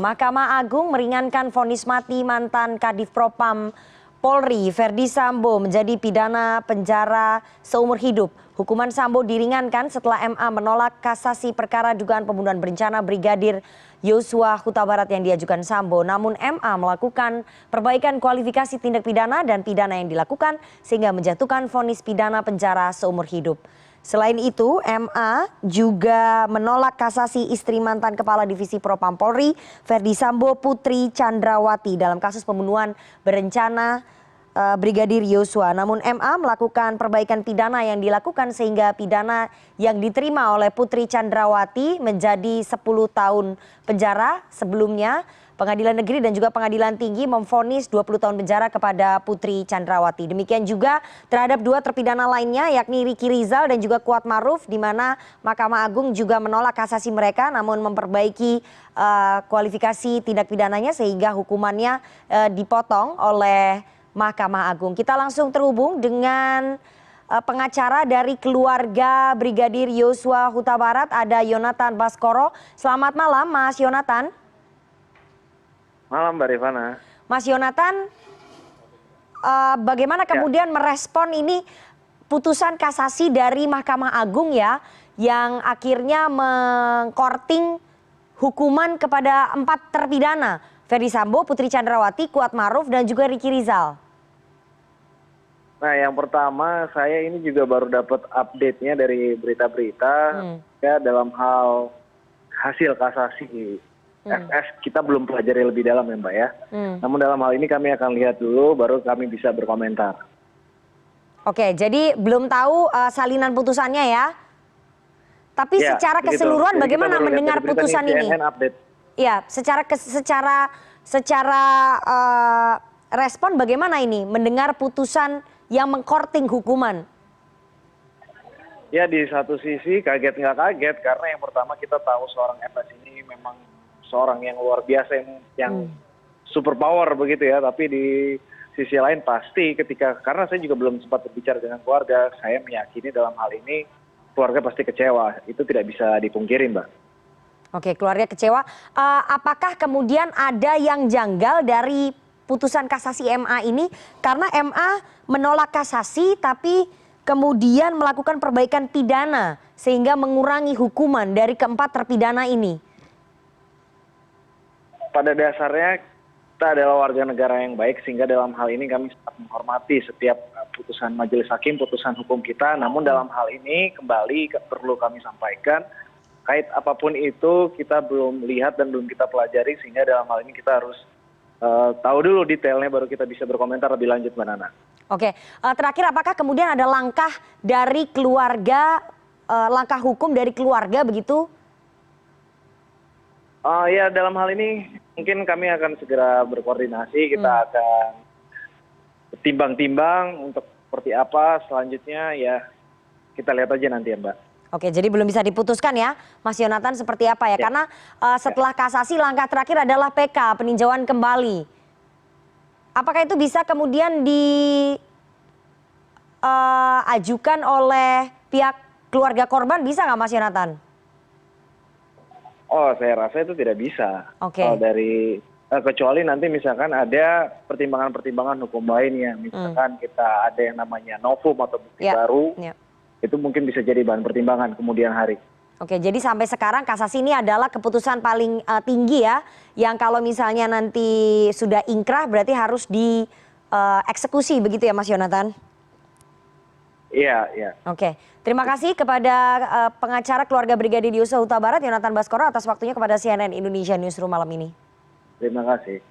Mahkamah Agung meringankan vonis mati mantan Kadif Propam Polri Verdi Sambo menjadi pidana penjara seumur hidup. Hukuman Sambo diringankan setelah MA menolak kasasi perkara dugaan pembunuhan berencana Brigadir Yosua Huta Barat yang diajukan Sambo. Namun MA melakukan perbaikan kualifikasi tindak pidana dan pidana yang dilakukan sehingga menjatuhkan vonis pidana penjara seumur hidup. Selain itu, MA juga menolak kasasi istri mantan Kepala Divisi Propam Polri, Verdi Sambo Putri Chandrawati dalam kasus pembunuhan berencana Brigadir Yosua. Namun MA melakukan perbaikan pidana yang dilakukan sehingga pidana yang diterima oleh Putri Chandrawati menjadi 10 tahun penjara. Sebelumnya, Pengadilan Negeri dan juga Pengadilan Tinggi memvonis 20 tahun penjara kepada Putri Chandrawati. Demikian juga terhadap dua terpidana lainnya yakni Ricky Rizal dan juga Kuat Maruf, di mana Mahkamah Agung juga menolak kasasi mereka namun memperbaiki kualifikasi tindak pidananya sehingga hukumannya dipotong oleh Mahkamah Agung. Kita langsung terhubung dengan pengacara dari keluarga Brigadir Yosua Huta Barat, ada Yonatan Baskoro. Selamat malam Mas Yonatan. Malam Mbak Rifana. Mas Yonatan, bagaimana kemudian merespon ini putusan kasasi dari Mahkamah Agung ya, yang akhirnya mengkorting hukuman kepada 4 terpidana, Verdi Sambo, Putri Chandrawati, Kuat Maruf, dan juga Ricky Rizal? Nah, yang pertama saya ini juga baru dapat update-nya dari berita-berita ya dalam hal hasil kasasi. FS kita belum pelajari lebih dalam ya Mbak ya. Namun dalam hal ini kami akan lihat dulu baru kami bisa berkomentar. Oke, jadi belum tahu salinan putusannya ya. Tapi ya, secara keseluruhan bagaimana mendengar putusan ini? Ya, secara respon bagaimana ini mendengar putusan yang mengkorting hukuman? Ya, di satu sisi kaget nggak kaget karena yang pertama kita tahu seorang FS ini memang seorang yang luar biasa yang super power begitu ya, tapi di sisi lain pasti karena saya juga belum sempat berbicara dengan keluarga, saya meyakini dalam hal ini keluarga pasti kecewa, itu tidak bisa dipungkiri Mbak. Oke, keluarga kecewa. Apakah kemudian ada yang janggal dari putusan kasasi MA ini? Karena MA menolak kasasi tapi kemudian melakukan perbaikan pidana sehingga mengurangi hukuman dari keempat terpidana ini. Pada dasarnya kita adalah warga negara yang baik sehingga dalam hal ini kami sangat menghormati setiap putusan majelis hakim, putusan hukum kita. Namun dalam hal ini kembali perlu kami sampaikan, kait apapun itu kita belum lihat dan belum kita pelajari sehingga dalam hal ini kita harus tahu dulu detailnya baru kita bisa berkomentar lebih lanjut Mbak Nana. Oke, terakhir apakah kemudian ada langkah dari keluarga, langkah hukum dari keluarga begitu? Ya dalam hal ini mungkin kami akan segera berkoordinasi, kita akan timbang-timbang untuk seperti apa selanjutnya ya kita lihat aja nanti ya Mbak. Oke, jadi belum bisa diputuskan ya Mas Yonatan seperti apa ya, karena setelah kasasi langkah terakhir adalah PK, peninjauan kembali. Apakah itu bisa kemudian diajukan oleh pihak keluarga korban, bisa nggak Mas Yonatan? Oh, saya rasa itu tidak bisa. Oke. Kecuali nanti misalkan ada pertimbangan-pertimbangan hukum lainnya, misalkan kita ada yang namanya novum atau bukti baru, itu mungkin bisa jadi bahan pertimbangan kemudian hari. Oke, jadi sampai sekarang kasasi ini adalah keputusan paling tinggi ya, yang kalau misalnya nanti sudah ingkrah berarti harus dieksekusi begitu ya Mas Yonatan? Iya, iya. Oke, terima kasih kepada pengacara keluarga Brigadir Yosua Huta Barat, Yonatan Baskoro, atas waktunya kepada CNN Indonesia Newsroom malam ini. Terima kasih.